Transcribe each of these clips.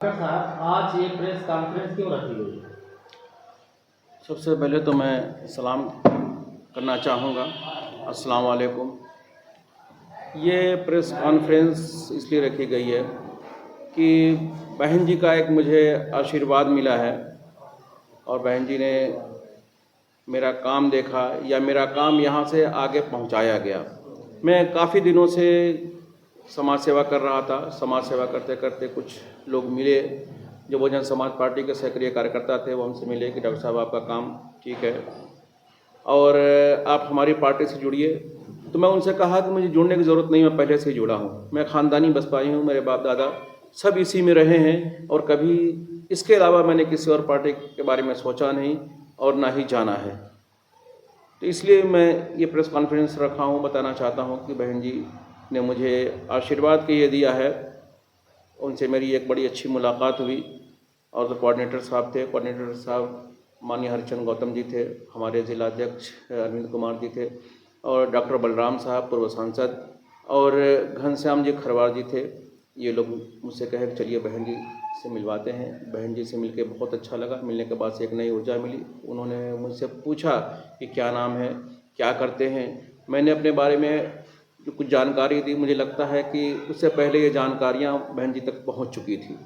Doctor साहब, आज ये प्रेस कॉन्फ्रेंस क्यों रखी गई है? सबसे पहले तो मैं सलाम करना चाहूँगा। अस्सलाम वालेकुम। ये प्रेस कॉन्फ्रेंस इसलिए रखी गई है कि बहन जी का एक मुझे आशीर्वाद मिला है और बहन जी ने मेरा काम देखा या मेरा काम यहाँ से आगे पहुँचाया गया। मैं काफ़ी दिनों से समाज सेवा कर रहा था। समाज सेवा करते करते कुछ लोग मिले जो बहुजन समाज पार्टी के सक्रिय कार्यकर्ता थे, वो हमसे मिले कि डॉक्टर साहब आपका काम ठीक है और आप हमारी पार्टी से जुड़िए। तो मैं उनसे कहा कि मुझे जुड़ने की ज़रूरत नहीं, मैं पहले से ही जुड़ा हूँ। मैं ख़ानदानी बसपाई हूँ, मेरे बाप दादा सब इसी में रहे हैं और कभी इसके अलावा मैंने किसी और पार्टी के बारे में सोचा नहीं और ना ही जाना है। तो इसलिए मैं ये प्रेस कॉन्फ्रेंस रखा हूँ, बताना चाहता हूँ कि बहन जी ने मुझे आशीर्वाद के ये दिया है। उनसे मेरी एक बड़ी अच्छी मुलाकात हुई और जो कोऑर्डिनेटर साहब थे, कोऑर्डिनेटर साहब माननीय हरिचंद गौतम जी थे, हमारे जिला अध्यक्ष अरविंद कुमार जी थे और डॉक्टर बलराम साहब पूर्व सांसद और घनश्याम जी खरवार जी थे। ये लोग मुझसे कहे कि चलिए बहन जी से मिलवाते हैं। बहन जी से मिलके बहुत अच्छा लगा। मिलने के बाद से एक नई ऊर्जा मिली। उन्होंने मुझसे पूछा कि क्या नाम है, क्या करते हैं। मैंने अपने बारे में जो कुछ जानकारी दी, मुझे लगता है कि उससे पहले ये जानकारियाँ बहन जी तक पहुंच चुकी थी।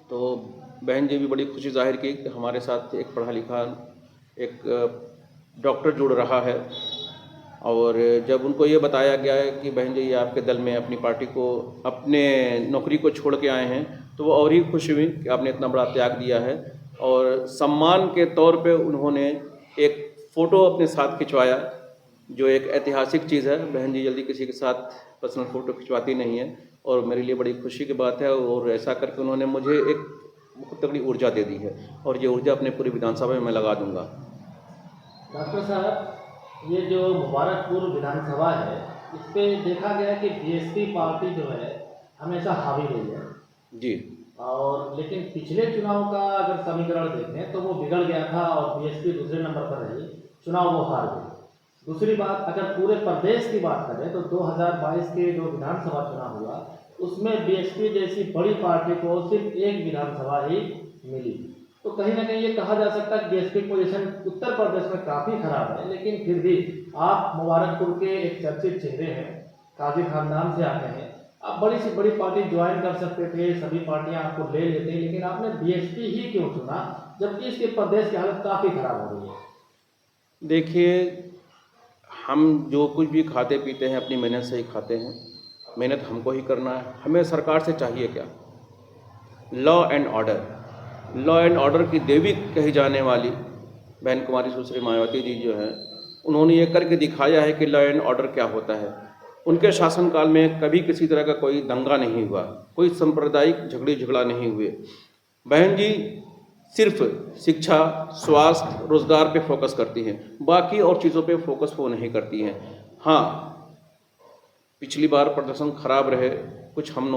तो बहन जी भी बड़ी खुशी जाहिर की कि हमारे साथ एक पढ़ा लिखा एक डॉक्टर जुड़ रहा है। और जब उनको ये बताया गया है कि बहन जी ये आपके दल में अपनी पार्टी को, अपने नौकरी को छोड़ के आए हैं, तो वो और ही खुश हुई कि आपने इतना बड़ा त्याग दिया है। और सम्मान के तौर पे उन्होंने एक फ़ोटो अपने साथ खिंचवाया, जो एक ऐतिहासिक चीज़ है। बहन जी जल्दी किसी के साथ पर्सनल फ़ोटो खिंचवाती नहीं है और मेरे लिए बड़ी खुशी की बात है। और ऐसा करके उन्होंने मुझे एक बहुत तगड़ी ऊर्जा दे दी है और ये ऊर्जा अपने पूरी विधानसभा में मैं लगा दूंगा। डॉक्टर साहब, ये जो मुबारकपुर विधानसभा है, इस पे देखा गया कि बीएसपी पार्टी जो है हमेशा हावी रही है। जी। और लेकिन पिछले चुनाव का अगर समीकरण देखें तो वो बिगड़ गया था और बीएसपी दूसरे नंबर पर रही, चुनाव वो हार गई। दूसरी बात, अगर पूरे प्रदेश की बात करें तो 2022 के जो विधानसभा चुनाव हुआ उसमें बीएसपी जैसी बड़ी पार्टी को सिर्फ एक विधानसभा ही मिली। तो कहीं ना कहीं ये कहा जा सकता है कि बीएसपी पोजीशन उत्तर प्रदेश में काफ़ी खराब है, लेकिन फिर भी आप मुबारकपुर के एक चर्चित चेहरे हैं, काजी खानदान से आते हैं, आप बड़ी सी बड़ी पार्टी ज्वाइन कर सकते थे, सभी पार्टियां आपको ले लेते, लेकिन आपने बीएसपी ही क्यों चुना जबकि इसके प्रदेश की हालत काफ़ी खराब हो रही है? देखिए, हम जो कुछ भी खाते पीते हैं अपनी मेहनत से ही खाते हैं। मेहनत हमको ही करना है। हमें सरकार से चाहिए क्या? Law and order. Law and order की देवी कही जाने वाली बहन कुमारी सुश्री मायावती जी जो हैं, उन्होंने ये करके दिखाया है कि लॉ एंड ऑर्डर क्या होता है। उनके शासनकाल में कभी किसी तरह का कोई दंगा नहीं हुआ, कोई सांप्रदायिक झगड़ा नहीं हुए। बहन जी सिर्फ शिक्षा, स्वास्थ्य, रोजगार पे फोकस करती हैं, बाकी और चीज़ों पे फोकस वो नहीं करती हैं। हाँ, पिछली बार प्रदर्शन खराब रहे। कुछ हम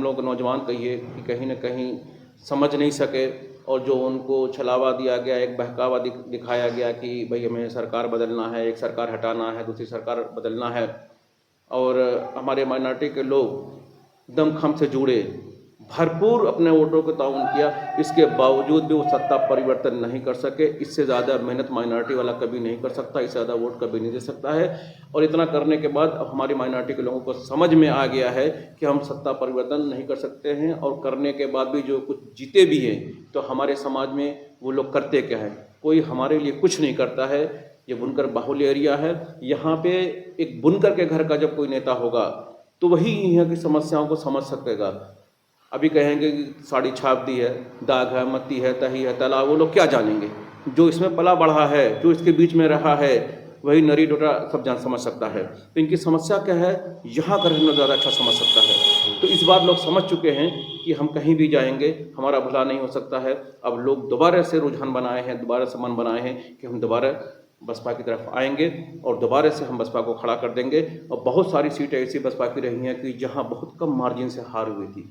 लोग नौजवान कहिए कि कहीं ना कहीं समझ नहीं सके और जो उनको छलावा दिया गया, एक बहकावा दिखाया गया कि भाई हमें सरकार बदलना है, एक सरकार हटाना है, दूसरी सरकार बदलना है। और हमारे माइनॉरिटी के लोग दमखम से जुड़े, भरपूर अपने वोटों को ताउन किया, इसके बावजूद भी वो सत्ता परिवर्तन नहीं कर सके। इससे ज़्यादा मेहनत माइनॉरिटी वाला कभी नहीं कर सकता, इससे ज़्यादा वोट कभी नहीं दे सकता है। और इतना करने के बाद अब हमारी माइनॉरिटी के लोगों को समझ में आ गया है कि हम सत्ता परिवर्तन नहीं कर सकते हैं और करने के बाद भी जो कुछ जीते भी हैं तो हमारे समाज में वो लोग करते क्या है, कोई हमारे लिए कुछ नहीं करता है। ये बुनकर बाहुल्य एरिया है। यहाँ पे एक बुनकर के घर का जब कोई नेता होगा तो वही यहाँ की समस्याओं को समझ सकेगा। अभी कहेंगे कि साड़ी छाप दी है, दाग है, मत्ती है, तही है, तला, वो लोग क्या जानेंगे? जो इसमें पला बढ़ा है, जो इसके बीच में रहा है, वही नरी डोटा सब जान समझ सकता है। तो इनकी समस्या क्या है, यहाँ का रहना ज़्यादा अच्छा समझ सकता है। तो इस बार लोग समझ चुके हैं कि हम कहीं भी जाएंगे हमारा भला नहीं हो सकता है। अब लोग दोबारा से रुझान बनाए हैं, दोबारा से मन बनाए हैं कि हम दोबारा बसपा की तरफ आएंगे और दोबारा से हम बसपा को खड़ा कर देंगे। और बहुत सारी सीटें ऐसी बसपा की रही हैं कि जहाँ बहुत कम मार्जिन से हार हुई थी।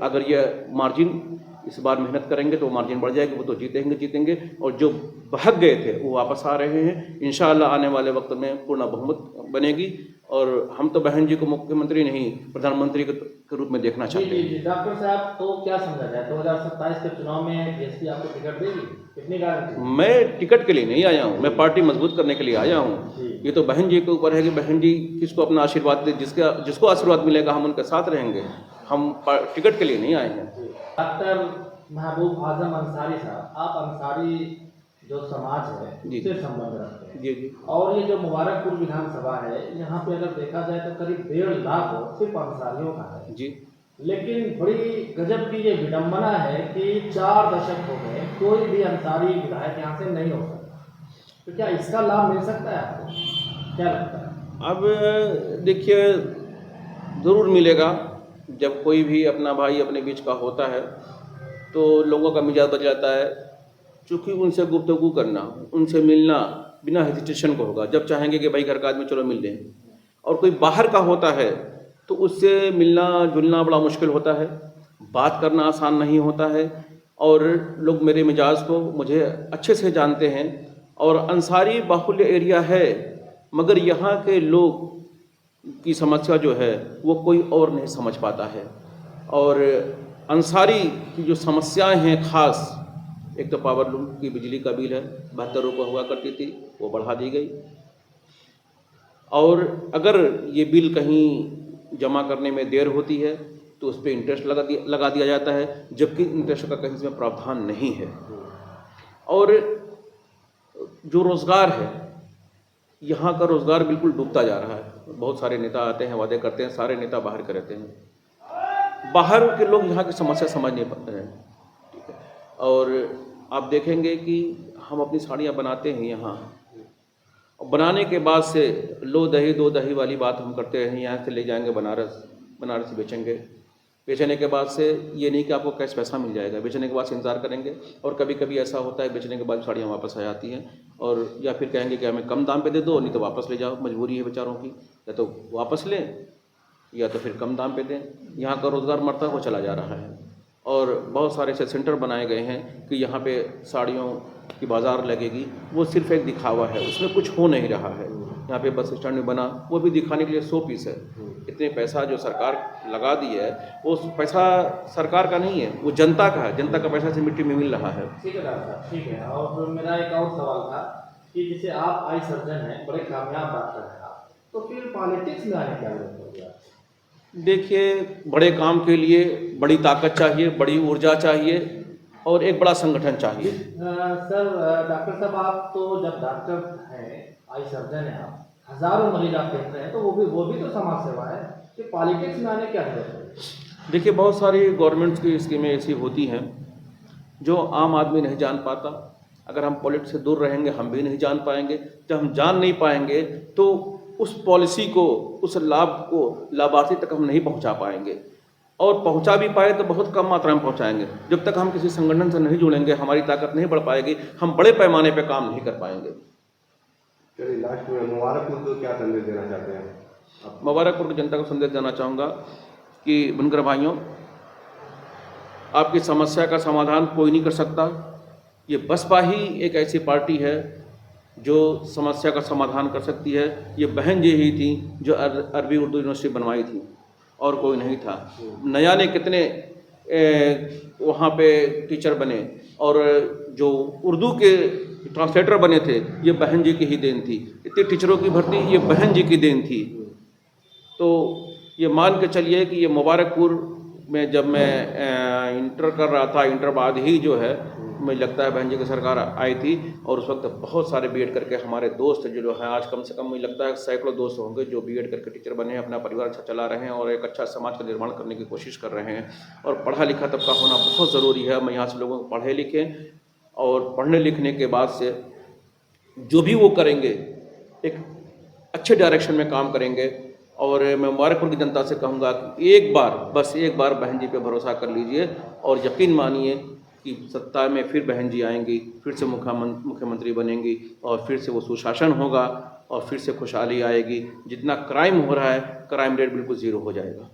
अगर ये मार्जिन इस बार मेहनत करेंगे तो मार्जिन बढ़ जाएगी, वो तो जीतेंगे। और जो भाग गए थे वो वापस आ रहे हैं। इंशाअल्लाह आने वाले वक्त में पूर्ण बहुमत बनेगी और हम तो बहन जी को मुख्यमंत्री नहीं प्रधानमंत्री के रूप में देखना जी चाहते जी हैं। जी डॉक्टर साहब, तो क्या समझा जाए 2027 के चुनाव में बीएसपी आपको टिकट देगी? कितनी गारंटी? मैं टिकट के लिए नहीं आया हूँ, मैं पार्टी मजबूत करने के लिए आया हूँ। जी। ये तो बहन जी के ऊपर है कि बहन जी किसको अपना आशीर्वाद दे, जिसको आशीर्वाद मिलेगा हम उनके साथ रहेंगे। हम टिकट के लिए नहीं आए हैं। डॉक्टर महबूब आजम अंसारी साहब, आप अंसारी जो समाज है जी। उससे संबंध रखते हैं, जी जी और ये जो मुबारकपुर विधानसभा है, यहाँ पे अगर देखा जाए तो करीब 1.5 लाख वोट सिर्फ अंसारियों का है। जी। लेकिन बड़ी गजब की ये विडंबना है कि 4 दशक हो गए कोई भी अंसारी विधायक यहाँ से नहीं हो सकता। तो क्या इसका लाभ मिल सकता है आपको? क्या लगता है? अब देखिए, ज़रूर मिलेगा। जब कोई भी अपना भाई अपने बीच का होता है तो लोगों का मिजाज बदल जाता है। चूँकि उनसे गुफ्तगू करना, उनसे मिलना बिना हेजिटेशन को होगा। जब चाहेंगे कि भाई घर का आदमी चलो मिल लें। और कोई बाहर का होता है तो उससे मिलना जुलना बड़ा मुश्किल होता है, बात करना आसान नहीं होता है। और लोग मेरे मिजाज को मुझे अच्छे से जानते हैं। और अंसारी बाहुल्य एरिया है, मगर यहाँ के लोग की समस्या जो है वो कोई और नहीं समझ पाता है। और अंसारी की जो समस्याएं हैं ख़ास, एक तो पावर लूम की बिजली का बिल है, 72 रुपये हुआ करती थी, वो बढ़ा दी गई। और अगर ये बिल कहीं जमा करने में देर होती है तो उस पर इंटरेस्ट लगा दिया जाता है, जबकि इंटरेस्ट का कहीं इसमें प्रावधान नहीं है। और जो रोज़गार है, यहाँ का रोज़गार बिल्कुल डूबता जा रहा है। बहुत सारे नेता आते हैं, वादे करते हैं, सारे नेता बाहर के रहते हैं। बाहर के लोग यहाँ की समस्या समझ नहीं पाते हैं। ठीक है। और आप देखेंगे कि हम अपनी साड़ियाँ बनाते हैं यहाँ, बनाने के बाद से लो दही दो दही वाली बात हम करते हैं। यहाँ से ले जाएंगे बनारस, बनारस बेचेंगे, बेचने के बाद से ये नहीं कि आपको कैश पैसा मिल जाएगा, बेचने के बाद से इंतज़ार करेंगे। और कभी कभी ऐसा होता है बेचने के बाद साड़ियाँ वापस आ जाती हैं, और या फिर कहेंगे कि हमें कम दाम पे दे दो, नहीं तो वापस ले जाओ। मजबूरी है बेचारों की, या तो वापस लें या तो फिर कम दाम पे दें। यहाँ का रोज़गार मरता हुआ चला जा रहा है। और बहुत सारे ऐसे सेंटर बनाए गए हैं कि यहाँ पे साड़ियों की बाज़ार लगेगी, वो सिर्फ एक दिखावा है, उसमें कुछ हो नहीं रहा है। यहाँ पे बस स्टैंड में बना, वो भी दिखाने के लिए 100 पीस है। इतने पैसा जो सरकार लगा दी है, वो पैसा सरकार का नहीं है, वो जनता का है। जनता का पैसा से मिट्टी में मिल रहा है। ठीक है डॉक्टर साहब, ठीक है। और मेरा एक और सवाल था कि जैसे आप आई सर्जन हैं, बड़े कामयाब डॉक्टर हैं आप, तो फिर पॉलिटिक्स में आने क्या जरूरत होगी? देखिए, बड़े काम के लिए बड़ी ताकत चाहिए, बड़ी ऊर्जा चाहिए और एक बड़ा संगठन चाहिए। सर डॉक्टर साहब, आप तो जब डॉक्टर हैं, आई सर्जन हैं आप, हजारों मरीज आप देख रहे हैं, तो वो भी तो समाज सेवा है। कि पॉलिटिक्स में आने क्या जरूरत है? देखिए, बहुत सारी गवर्नमेंट्स की स्कीमें ऐसी होती हैं जो आम आदमी नहीं जान पाता। अगर हम पॉलिटिक्स से दूर रहेंगे हम भी नहीं जान पाएंगे। जब हम जान नहीं पाएंगे तो उस पॉलिसी को, उस लाभ को लाभार्थी तक हम नहीं पहुंचा पाएंगे। और पहुंचा भी पाए तो बहुत कम मात्रा में पहुंचाएंगे। जब तक हम किसी संगठन से नहीं जुड़ेंगे हमारी ताकत नहीं बढ़ पाएगी, हम बड़े पैमाने पे काम नहीं कर पाएंगे। चलिए, लास्ट में मुबारकपुर को क्या संदेश देना चाहते हैं आप? मुबारकपुर की जनता को संदेश देना चाहूँगा कि बुनकर भाइयों, आपकी समस्या का समाधान कोई नहीं कर सकता। ये बसपा ही एक ऐसी पार्टी है जो समस्या का समाधान कर सकती है। ये बहन जी ही थी जो अरबी उर्दू यूनिवर्सिटी बनवाई थी, और कोई नहीं था। नया ने कितने वहाँ पे टीचर बने, और जो उर्दू के ट्रांसलेटर बने थे, ये बहन जी की ही देन थी। इतने टीचरों की भर्ती ये बहन जी की देन थी। तो ये मान के चलिए कि ये मुबारकपुर में जब मैं इंटर कर रहा था, इंटर बाद ही जो है मुझे लगता है बहन जी की सरकार आई थी। और उस वक्त बहुत सारे बीएड करके हमारे दोस्त जो हैं, आज कम से कम मुझे लगता है सैकड़ों दोस्त होंगे जो बीएड करके टीचर बने हैं, अपना परिवार अच्छा चला रहे हैं और एक अच्छा समाज का निर्माण करने की कोशिश कर रहे हैं। और पढ़ा लिखा तबका होना बहुत ज़रूरी है। मैं यहाँ से लोगों को पढ़े लिखें, और पढ़ने लिखने के बाद से जो भी वो करेंगे एक अच्छे डायरेक्शन में काम करेंगे। और मैं मुबारकपुर की जनता से कहूँगा कि एक बार, बस एक बार बहन जी पे भरोसा कर लीजिए और यकीन मानिए कि सत्ता में फिर बहन जी आएंगी, फिर से मुख्यमंत्री बनेंगी, और फिर से वो सुशासन होगा, और फिर से खुशहाली आएगी। जितना क्राइम हो रहा है, क्राइम रेट बिल्कुल ज़ीरो हो जाएगा।